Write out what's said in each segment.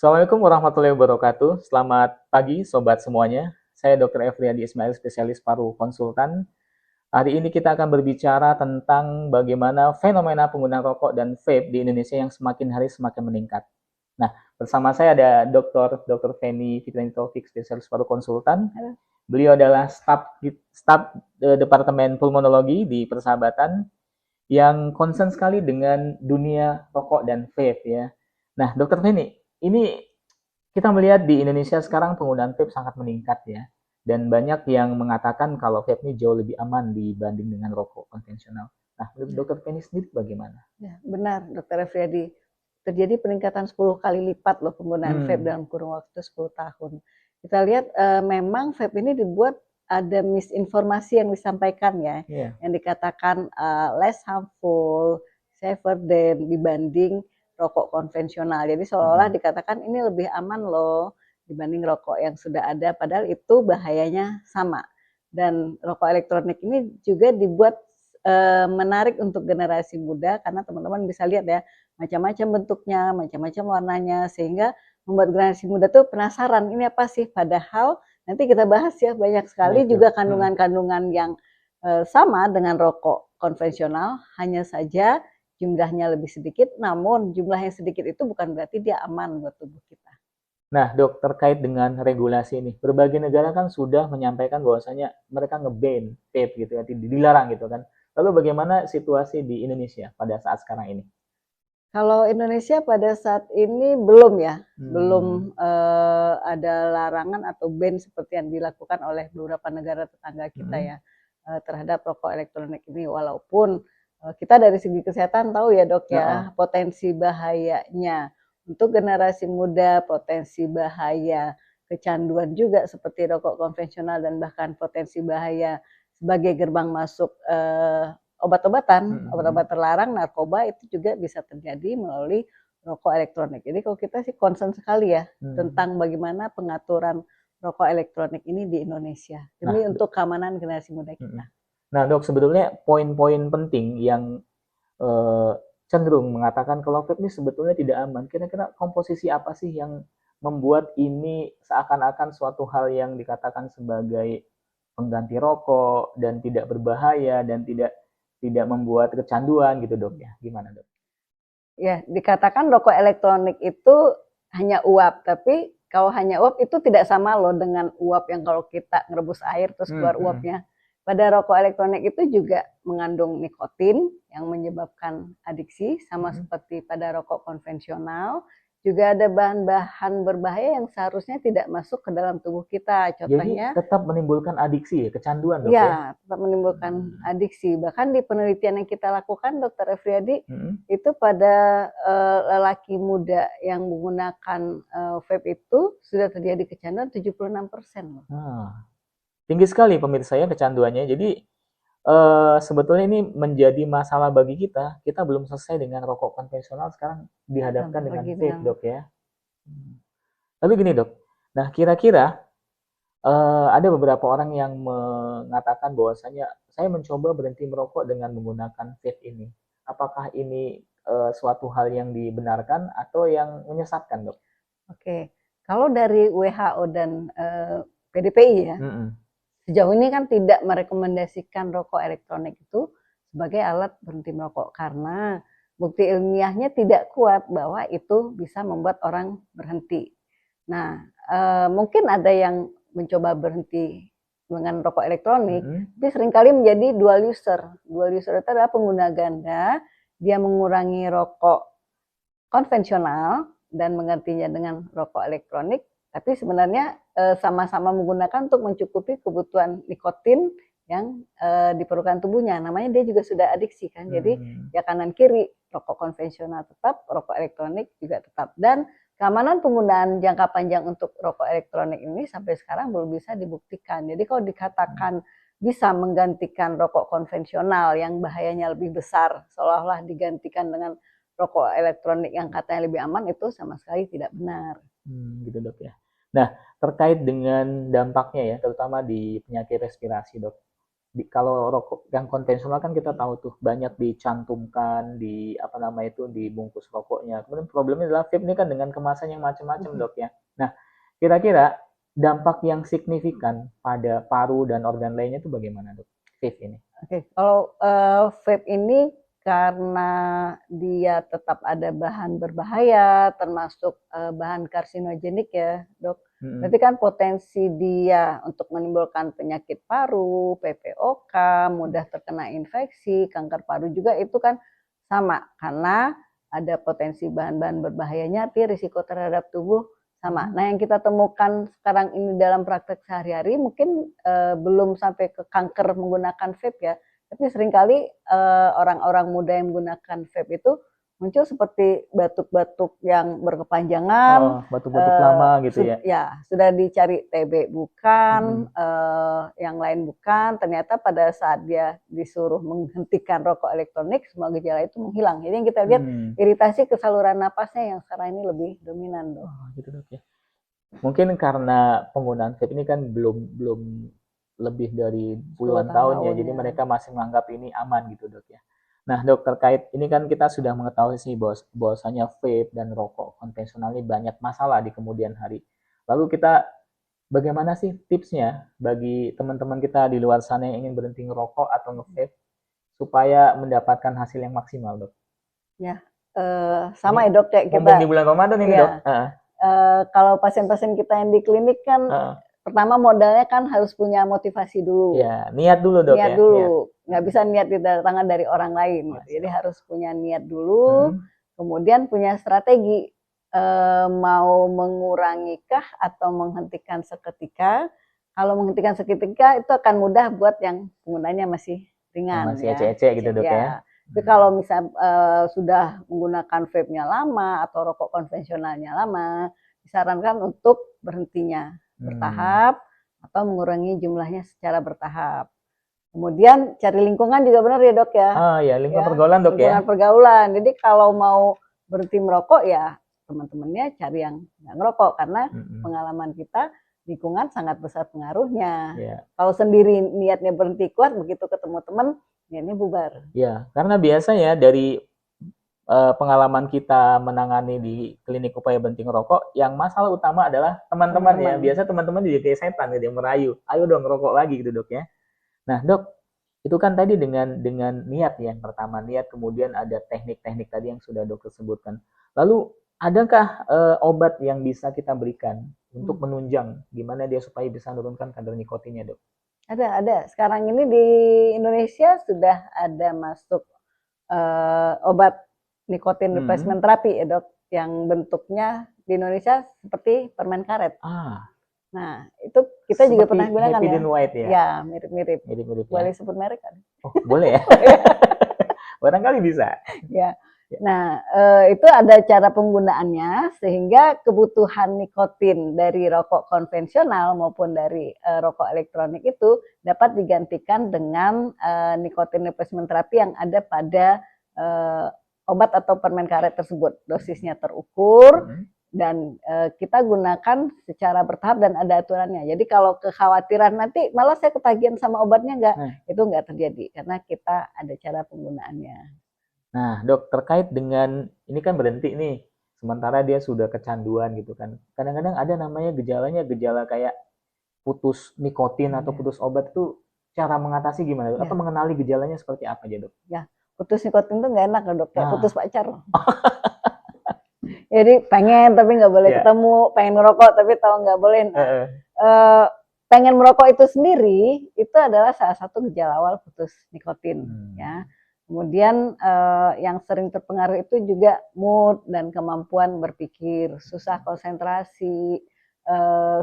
Assalamualaikum warahmatullahi wabarakatuh. Selamat pagi sobat semuanya. Saya Dr. Efriadi Ismail, spesialis paru konsultan. Hari ini kita akan berbicara tentang bagaimana fenomena penggunaan rokok dan vape di Indonesia yang semakin hari semakin meningkat. Nah, bersama saya ada Dr. Feni Fitriani Taufik, spesialis paru konsultan. Beliau adalah staf Departemen Pulmonologi di Persahabatan yang concern sekali dengan dunia rokok dan vape ya. Nah, Dr. Feni, ini kita melihat di Indonesia sekarang penggunaan vape sangat meningkat ya. Dan banyak yang mengatakan kalau vape ini jauh lebih aman dibanding dengan rokok konvensional. Nah, menurut Dr. Penny sendiri bagaimana? Ya, benar, Dr. Efriadi. Terjadi peningkatan 10 kali lipat loh penggunaan vape dalam kurun waktu 10 tahun. Kita lihat memang vape ini dibuat ada misinformasi yang disampaikan ya, yang dikatakan less harmful, safer than dibanding rokok konvensional. Jadi seolah-olah dikatakan ini lebih aman loh dibanding rokok yang sudah ada, padahal itu bahayanya sama. Dan rokok elektronik ini juga dibuat menarik untuk generasi muda karena teman-teman bisa lihat ya macam-macam bentuknya, macam-macam warnanya, sehingga membuat generasi muda tuh penasaran ini apa sih, padahal nanti kita bahas ya banyak sekali juga kandungan-kandungan yang sama dengan rokok konvensional, hanya saja jumlahnya lebih sedikit, namun jumlah yang sedikit itu bukan berarti dia aman buat tubuh kita. Nah, Dok, terkait dengan regulasi ini, berbagai negara kan sudah menyampaikan bahwasanya mereka nge-ban vape gitu ya, dilarang gitu kan. Lalu bagaimana situasi di Indonesia pada saat sekarang ini? Kalau Indonesia pada saat ini belum ya, belum ada larangan atau ban seperti yang dilakukan oleh beberapa negara tetangga kita ya terhadap rokok elektronik ini. Walaupun kita dari segi kesehatan tahu ya dok ya potensi bahayanya untuk generasi muda, potensi bahaya kecanduan juga seperti rokok konvensional dan bahkan potensi bahaya sebagai gerbang masuk obat-obatan, obat-obat terlarang, narkoba itu juga bisa terjadi melalui rokok elektronik. Jadi kalau kita sih concern sekali ya tentang bagaimana pengaturan rokok elektronik ini di Indonesia demi untuk keamanan generasi muda kita. Nah, Dok, sebetulnya poin-poin penting yang cenderung mengatakan kalau vape ini sebetulnya tidak aman. Kira-kira komposisi apa sih yang membuat ini seakan-akan suatu hal yang dikatakan sebagai pengganti rokok dan tidak berbahaya dan tidak membuat kecanduan gitu dok ya, gimana dok? Ya, dikatakan rokok elektronik itu hanya uap, tapi kalau hanya uap itu tidak sama loh dengan uap yang kalau kita ngerebus air terus keluar uapnya. Pada rokok elektronik itu juga mengandung nikotin yang menyebabkan adiksi, sama seperti pada rokok konvensional. Juga ada bahan-bahan berbahaya yang seharusnya tidak masuk ke dalam tubuh kita. Contohnya, jadi tetap menimbulkan adiksi ya, kecanduan dok ya? Ya, tetap menimbulkan adiksi. Bahkan di penelitian yang kita lakukan, Dr. Efriadi, itu pada lelaki muda yang menggunakan vape itu sudah terjadi kecanduan 76%. Tinggi sekali pemirsa ya kecanduannya. Jadi sebetulnya ini menjadi masalah bagi kita. Kita belum selesai dengan rokok konvensional, sekarang dihadapkan dengan vape dok ya. Lalu gini dok, nah kira-kira ada beberapa orang yang mengatakan bahwasanya saya mencoba berhenti merokok dengan menggunakan vape ini. Apakah ini suatu hal yang dibenarkan atau yang menyesatkan dok? Oke, kalau dari WHO dan PDPI ya, sejauh ini kan tidak merekomendasikan rokok elektronik itu sebagai alat berhenti merokok karena bukti ilmiahnya tidak kuat bahwa itu bisa membuat orang berhenti. Nah, mungkin ada yang mencoba berhenti dengan rokok elektronik, tapi seringkali menjadi dual user. Dual user itu adalah pengguna ganda, dia mengurangi rokok konvensional dan menggantinya dengan rokok elektronik, tapi sebenarnya sama-sama menggunakan untuk mencukupi kebutuhan nikotin yang diperlukan tubuhnya. Namanya dia juga sudah adiksi kan, jadi ya kanan kiri, rokok konvensional tetap, rokok elektronik juga tetap. Dan keamanan penggunaan jangka panjang untuk rokok elektronik ini sampai sekarang belum bisa dibuktikan. Jadi kalau dikatakan bisa menggantikan rokok konvensional yang bahayanya lebih besar, seolah-olah digantikan dengan rokok elektronik yang katanya lebih aman, itu sama sekali tidak benar. Gitu dok ya. Nah, terkait dengan dampaknya ya, terutama di penyakit respirasi dok. kalau rokok yang konvensional kan kita tahu tuh banyak dicantumkan di apa nama itu di bungkus rokoknya. Kemudian problemnya adalah vape ini kan dengan kemasan yang macam-macam dok ya. Nah kira-kira dampak yang signifikan pada paru dan organ lainnya itu bagaimana dok? Vape ini. Oke, kalau vape ini karena dia tetap ada bahan berbahaya, termasuk bahan karsinogenik ya dok. Berarti kan potensi dia untuk menimbulkan penyakit paru, PPOK, mudah terkena infeksi, kanker paru juga itu kan sama. Karena ada potensi bahan-bahan berbahayanya, tapi risiko terhadap tubuh sama. Nah yang kita temukan sekarang ini dalam praktek sehari-hari mungkin belum sampai ke kanker menggunakan vape ya. Tapi seringkali orang-orang muda yang menggunakan vape itu muncul seperti batuk-batuk yang berkepanjangan, batuk-batuk lama gitu ya. Ya, sudah dicari TB bukan, yang lain bukan, ternyata pada saat dia disuruh menghentikan rokok elektronik, semua gejala itu menghilang. Jadi yang kita lihat iritasi ke saluran napasnya yang sekarang ini lebih dominan, dok. Gitu dok ya. Mungkin karena penggunaan vape ini kan belum lebih dari puluhan tahun ya, jadi mereka masih menganggap ini aman gitu dok ya. Nah dok, terkait ini kan kita sudah mengetahui sih bahwasanya vape dan rokok konvensional ini banyak masalah di kemudian hari. Lalu kita bagaimana sih tipsnya bagi teman-teman kita di luar sana yang ingin berhenti ngerokok atau nge-vape supaya mendapatkan hasil yang maksimal dok? Ya, sama ya dok, kayak kita di bulan Ramadan ini dok. Kalau pasien-pasien kita yang di klinik kan pertama modalnya kan harus punya motivasi dulu. Ya, niat dulu dok. Niat dulu, nggak bisa niat didatangkan dari orang lain. Gitu. Jadi harus punya niat dulu, kemudian punya strategi. Mau mengurangikah atau menghentikan seketika? Kalau menghentikan seketika itu akan mudah buat yang penggunanya masih ringan. Masih ece-ece gitu dok ya. Tapi kalau misal sudah menggunakan vape-nya lama atau rokok konvensionalnya lama, disarankan untuk berhentinya bertahap atau mengurangi jumlahnya secara bertahap. Kemudian cari lingkungan juga benar ya dok ya. Ya lingkungan pergaulan dok ya. Lingkungan pergaulan. Jadi kalau mau berhenti merokok ya teman-temannya cari yang nggak ngerokok karena pengalaman kita lingkungan sangat besar pengaruhnya. Kalau sendiri niatnya berhenti kuat begitu ketemu teman niatnya bubar. Ya karena biasanya dari pengalaman kita menangani di klinik upaya berhenti ngerokok, yang masalah utama adalah teman-teman ya. Biasa teman-teman jadi kayak setan gitu yang merayu, ayo dong ngerokok lagi gitu dok ya. Nah dok, itu kan tadi dengan niat ya, yang pertama niat, kemudian ada teknik-teknik tadi yang sudah dokter sebutkan. Lalu adakah obat yang bisa kita berikan untuk menunjang gimana dia supaya bisa menurunkan kadar nikotinnya dok? Ada. Sekarang ini di Indonesia sudah ada masuk obat nikotin replacement terapi ya dok, yang bentuknya di Indonesia seperti permen karet. Nah itu kita juga pernah gunakan ya. White ya. Ya mirip-mirip. Boleh sebut merek kan? Oh boleh ya. Barangkali bisa. Ya. Nah itu ada cara penggunaannya sehingga kebutuhan nikotin dari rokok konvensional maupun dari rokok elektronik itu dapat digantikan dengan nikotin replacement terapi yang ada pada obat atau permen karet tersebut. Dosisnya terukur dan kita gunakan secara bertahap dan ada aturannya. Jadi kalau kekhawatiran nanti malah saya ketagihan sama obatnya itu nggak terjadi karena kita ada cara penggunaannya. Nah dok, terkait dengan ini kan berhenti nih, sementara dia sudah kecanduan gitu kan. Kadang-kadang ada namanya gejala kayak putus nikotin atau putus obat, itu cara mengatasi gimana dok? Atau mengenali gejalanya seperti apa aja dok? Ya. Putus nikotin tuh nggak enak dok, kayak putus pacar. Jadi pengen tapi nggak boleh ketemu, pengen ngerokok tapi tahu nggak boleh. Pengen merokok itu sendiri itu adalah salah satu gejala awal putus nikotin. Ya. Kemudian yang sering terpengaruh itu juga mood dan kemampuan berpikir, susah konsentrasi,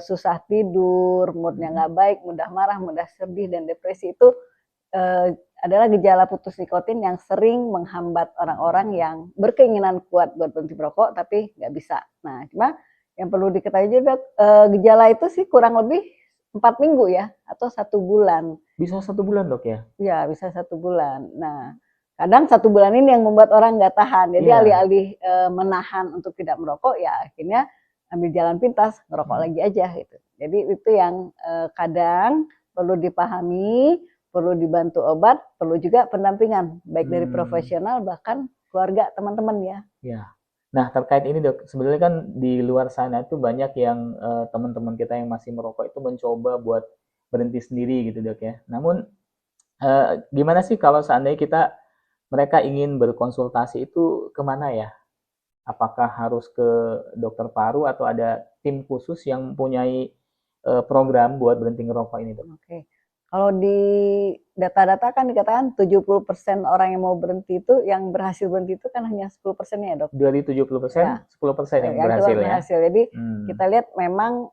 susah tidur, moodnya nggak baik, mudah marah, mudah sedih dan depresi itu adalah gejala putus nikotin yang sering menghambat orang-orang yang berkeinginan kuat buat berhenti merokok tapi nggak bisa. Nah, cuma yang perlu diketahui juga gejala itu sih kurang lebih 4 minggu ya atau 1 bulan. Bisa 1 bulan dok ya? Ya bisa 1 bulan. Nah, kadang 1 bulan ini yang membuat orang nggak tahan. Jadi alih-alih menahan untuk tidak merokok ya akhirnya ambil jalan pintas ngerokok lagi aja gitu. Jadi itu yang kadang perlu dipahami perlu dibantu obat, perlu juga pendampingan, baik dari profesional bahkan keluarga, teman-teman ya. Ya. Nah, terkait ini dok, sebenarnya kan di luar sana itu banyak yang teman-teman kita yang masih merokok itu mencoba buat berhenti sendiri gitu dok ya. Namun gimana sih kalau seandainya mereka ingin berkonsultasi itu kemana ya? Apakah harus ke dokter paru atau ada tim khusus yang mempunyai program buat berhenti ngerokok ini dok? Oke. Kalau di data-data kan dikatakan 70% orang yang mau berhenti itu, yang berhasil berhenti itu kan hanya 10%-nya ya dok. Dari 70%, 10% yang berhasil ya? Jadi kita lihat memang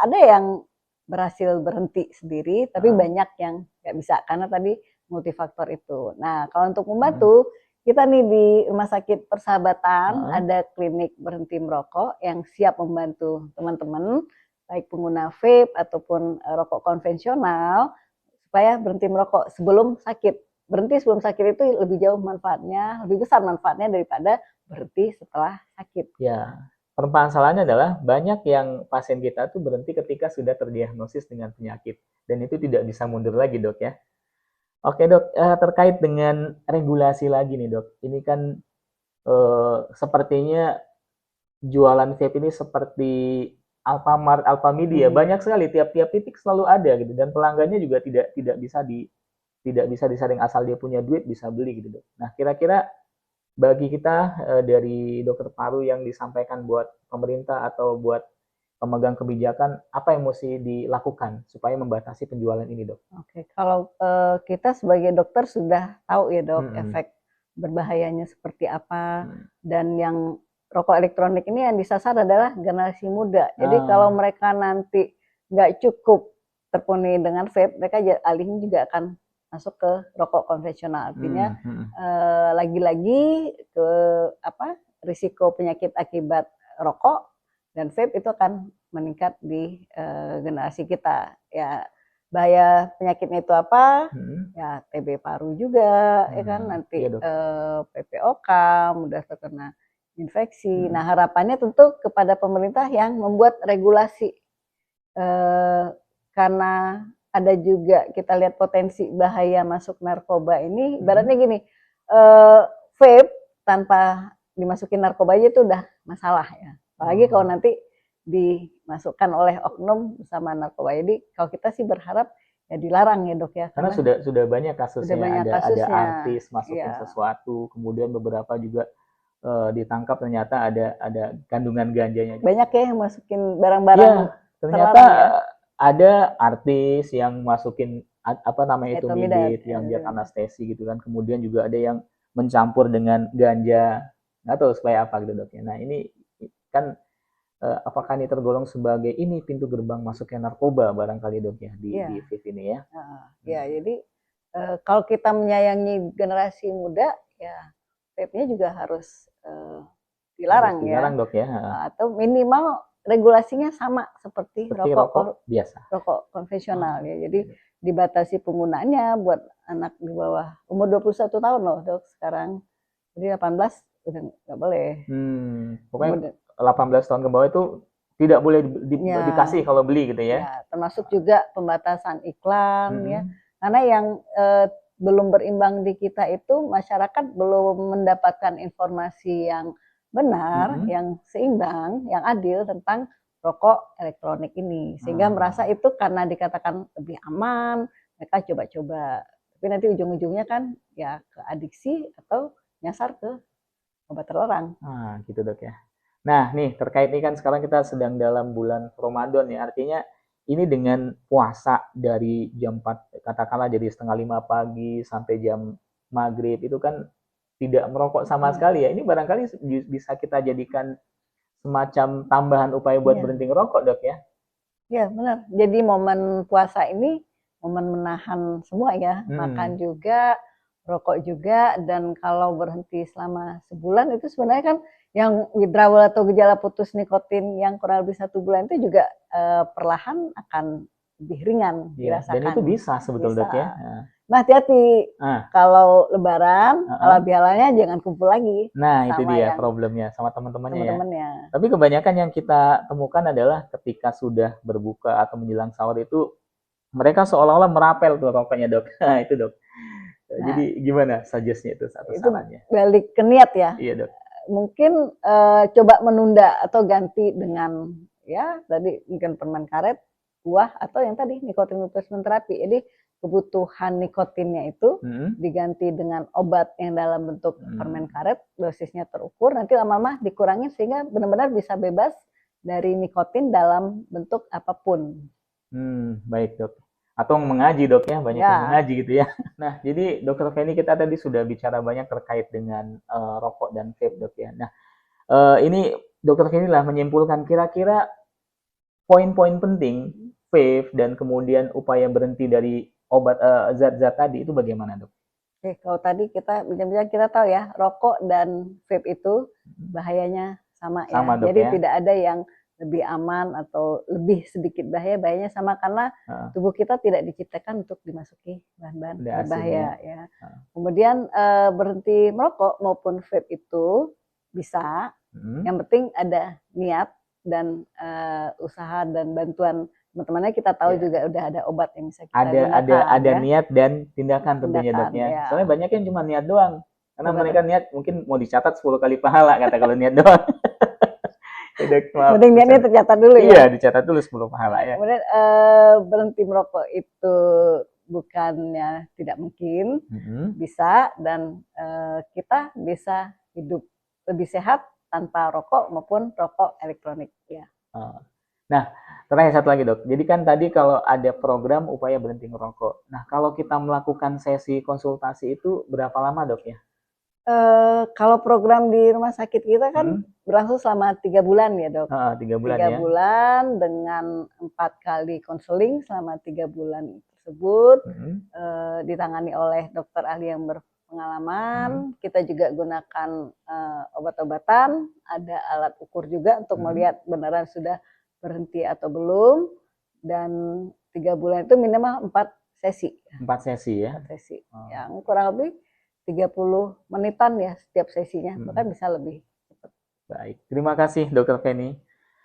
ada yang berhasil berhenti sendiri, tapi banyak yang nggak bisa karena tadi multifaktor itu. Nah, kalau untuk membantu, kita nih di Rumah Sakit Persahabatan ada klinik berhenti merokok yang siap membantu teman-teman, baik pengguna vape ataupun rokok konvensional, supaya berhenti merokok sebelum sakit. Berhenti sebelum sakit itu lebih jauh manfaatnya, lebih besar manfaatnya daripada berhenti setelah sakit. Ya, permasalahannya adalah banyak yang pasien kita tuh berhenti ketika sudah terdiagnosis dengan penyakit. Dan itu tidak bisa mundur lagi dok ya. Oke dok, terkait dengan regulasi lagi nih dok. Ini kan sepertinya jualan vape ini seperti Alfamart, Alfamidi ya, banyak sekali, tiap-tiap titik selalu ada gitu, dan pelanggannya juga tidak bisa disaring, asal dia punya duit bisa beli gitu dok. Nah kira-kira bagi kita dari dokter paru yang disampaikan buat pemerintah atau buat pemegang kebijakan, apa yang mesti dilakukan supaya membatasi penjualan ini dok? Oke, kalau kita sebagai dokter sudah tahu ya dok efek berbahayanya seperti apa, dan yang rokok elektronik ini yang disasar adalah generasi muda. Jadi kalau mereka nanti nggak cukup terpenuhi dengan vape, mereka alihnya juga akan masuk ke rokok konvensional. Artinya lagi-lagi ke risiko penyakit akibat rokok dan vape itu akan meningkat di generasi kita. Ya, bahaya penyakitnya itu apa? Ya TB paru juga, ya kan, nanti PPOK, mudah terkena infeksi. Nah harapannya tentu kepada pemerintah yang membuat regulasi, karena ada juga kita lihat potensi bahaya masuk narkoba ini. Ibaratnya gini, vape tanpa dimasukin narkoba aja itu udah masalah ya. Apalagi kalau nanti dimasukkan oleh oknum bersama narkoba. Jadi kalau kita sih berharap ya dilarang ya dok ya. Karena sudah banyak kasusnya, ada artis masukin sesuatu, kemudian beberapa juga ditangkap ternyata ada kandungan ganjanya. Banyak ya yang masukin barang-barang. Ternyata ada artis yang masukin apa namanya itu midit yang dia anestesi gitu kan. Kemudian juga ada yang mencampur dengan ganja. Nggak tahu supaya apa gitu dok ya. Nah ini kan apakah ini tergolong sebagai ini pintu gerbang masuknya narkoba barangkali dok ya di vape ini ya? Ya jadi kalau kita menyayangi generasi muda ya vape-nya juga harus dilarang ya. Dok ya. Atau minimal regulasinya sama seperti rokok biasa. Rokok konvensional ya. Jadi dibatasi penggunaannya buat anak di bawah umur 21 tahun loh dok sekarang. Jadi 18 udah nggak boleh. Pokoknya 18 tahun ke bawah itu tidak boleh dikasih kalau beli gitu ya. Termasuk juga pembatasan iklan ya. Karena yang belum berimbang di kita itu masyarakat belum mendapatkan informasi yang benar, yang seimbang, yang adil tentang rokok elektronik ini. Sehingga merasa itu karena dikatakan lebih aman, mereka coba-coba. Tapi nanti ujung-ujungnya kan ya ke adiksi atau nyasar ke obat terlarang. Gitu dok ya. Nah nih terkait ini kan sekarang kita sedang dalam bulan Ramadan ya, artinya ini dengan puasa dari jam 4 katakanlah jadi setengah 5 pagi sampai jam maghrib itu kan tidak merokok sama sekali ya. Ini barangkali bisa kita jadikan semacam tambahan upaya buat berhenti ngerokok dok ya. Iya benar. Jadi momen puasa ini momen menahan semua ya, makan juga, rokok juga, dan kalau berhenti selama sebulan itu sebenarnya kan yang withdrawal atau gejala putus nikotin yang kurang lebih 1 bulan itu juga perlahan akan lebih ringan dirasakan. Dan itu bisa sebetulnya dok ya. Nah hati-hati kalau lebaran, halal bihalalnya jangan kumpul lagi. Nah itu dia problemnya sama teman-temannya ya. Tapi kebanyakan yang kita temukan adalah ketika sudah berbuka atau menjelang sahur itu mereka seolah-olah merapel tuh rokoknya dok. Nah itu dok. Nah, jadi gimana suggest-nya itu satu itu sarannya? balik ke niat ya. Iya dok. Mungkin coba menunda atau ganti dengan ya tadi mungkin permen karet, buah, atau yang tadi nikotin replacement terapi. Jadi kebutuhan nikotinnya itu diganti dengan obat yang dalam bentuk permen karet, dosisnya terukur, nanti lama-lama dikurangin sehingga benar-benar bisa bebas dari nikotin dalam bentuk apapun. Baik dok. Atau mengaji dok ya, banyak yang mengaji gitu ya. Nah, jadi dokter Feni kita tadi sudah bicara banyak terkait dengan rokok dan vape dok ya. Nah, ini dokter Feni lah menyimpulkan kira-kira poin-poin penting vape dan kemudian upaya berhenti dari obat zat-zat tadi itu bagaimana dok? Oke, kalau tadi kita bincang-bincang kita tahu ya, rokok dan vape itu bahayanya sama ya. Dok, jadi ya? Tidak ada yang lebih aman atau lebih sedikit bahayanya sama karena tubuh kita tidak diciptakan untuk dimasuki bahan-bahan berbahaya ya. Kemudian berhenti merokok maupun vape itu bisa, yang penting ada niat dan usaha dan bantuan teman-temannya. Kita tahu juga udah ada obat yang bisa kita gunakan. Ada niat dan tindakan tentunya dok ya. Soalnya banyak yang cuma niat doang. Karena mereka niat mungkin mau dicatat 10 kali pahala kata kalau niat doang. Penting niatnya tercatat dulu ya. Iya, dicatat dulu 10 pahala ya. Kemudian berhenti merokok itu bukannya tidak mungkin, bisa, dan kita bisa hidup lebih sehat tanpa rokok maupun rokok elektronik ya. Nah, terakhir satu lagi dok. Jadi kan tadi kalau ada program upaya berhenti merokok. Nah, kalau kita melakukan sesi konsultasi itu berapa lama dok ya? Kalau program di rumah sakit kita kan berlangsung selama 3 bulan ya dok. 3 bulan 3 bulan dengan 4 kali konseling selama 3 bulan tersebut, ditangani oleh dokter ahli yang berpengalaman. Kita juga gunakan obat-obatan, ada alat ukur juga untuk melihat beneran sudah berhenti atau belum. Dan 3 bulan itu minimal 4 sesi. 4 sesi ya? 4 sesi. Yang kurang lebih 30 menitan ya setiap sesinya, bahkan bisa lebih cepat. Baik, terima kasih Dokter Feni.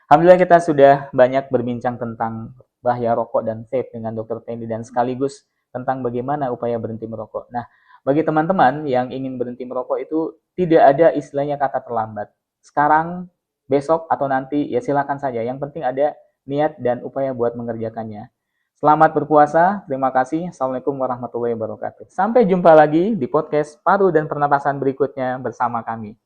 Alhamdulillah kita sudah banyak berbincang tentang bahaya rokok dan vape dengan Dokter Feni dan sekaligus tentang bagaimana upaya berhenti merokok. Nah, bagi teman-teman yang ingin berhenti merokok itu tidak ada istilahnya kata terlambat. Sekarang, besok, atau nanti ya silakan saja. Yang penting ada niat dan upaya buat mengerjakannya. Selamat berpuasa, terima kasih. Assalamualaikum warahmatullahi wabarakatuh. Sampai jumpa lagi di podcast Paru dan Pernapasan berikutnya bersama kami.